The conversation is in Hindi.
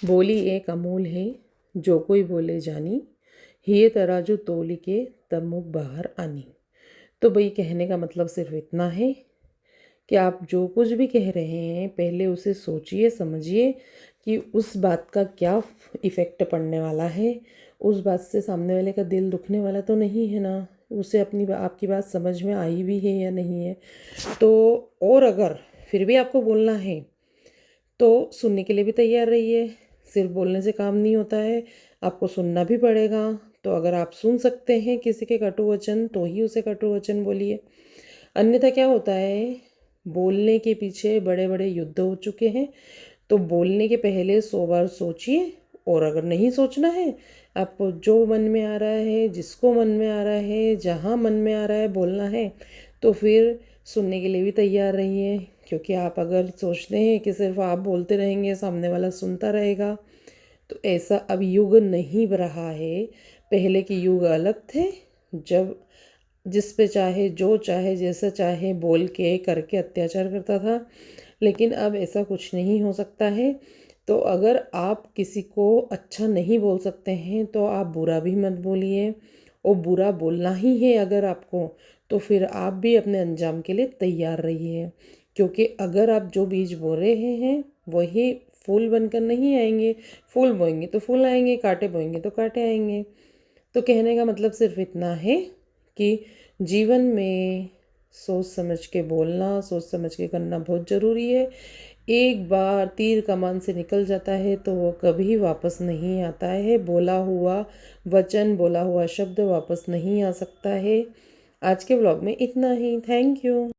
बोली एक अमूल है जो कोई बोले जानी, हिये तराजू तोल के तब मुँह बाहर आनी। तो भाई कहने का मतलब सिर्फ इतना है कि आप जो कुछ भी कह रहे हैं पहले उसे सोचिए समझिए कि उस बात का क्या इफ़ेक्ट पड़ने वाला है। उस बात से सामने वाले का दिल दुखने वाला तो नहीं है ना, उसे आपकी बात समझ में आई भी है या नहीं है। तो और अगर फिर भी आपको बोलना है तो सुनने के लिए भी तैयार रहिए। सिर्फ बोलने से काम नहीं होता है, आपको सुनना भी पड़ेगा। तो अगर आप सुन सकते हैं किसी के कटु वचन तो ही उसे कटु वचन बोलिए, अन्यथा क्या होता है, बोलने के पीछे बड़े बड़े युद्ध हो चुके हैं। तो बोलने के पहले 100 बार सोचिए, और अगर नहीं सोचना है, आपको जो मन में आ रहा है, जिसको मन में आ रहा है, जहाँ मन में आ रहा है बोलना है, तो फिर सुनने के लिए भी तैयार रहिए। क्योंकि आप अगर सोचते हैं कि सिर्फ आप बोलते रहेंगे सामने वाला सुनता रहेगा, तो ऐसा अब युग नहीं रहा है। पहले के युग अलग थे, जब जिस पे चाहे जो चाहे जैसा चाहे बोल के करके अत्याचार करता था। लेकिन अब ऐसा कुछ नहीं हो सकता है। तो अगर आप किसी को अच्छा नहीं बोल सकते हैं तो आप बुरा भी मत बोलिए, और बुरा बोलना ही है अगर आपको, तो फिर आप भी अपने अंजाम के लिए तैयार रहिए। क्योंकि अगर आप जो बीज बो रहे हैं वही फूल बनकर नहीं आएंगे। फूल बोएंगे तो फूल आएंगे, कांटे बोएंगे तो कांटे आएंगे। तो कहने का मतलब सिर्फ इतना है कि जीवन में सोच समझ के बोलना, सोच समझ के करना बहुत ज़रूरी है। एक बार तीर कमान से निकल जाता है तो वो कभी वापस नहीं आता है। बोला हुआ वचन, बोला हुआ शब्द वापस नहीं आ सकता है। आज के व्लॉग में इतना ही। Thank you.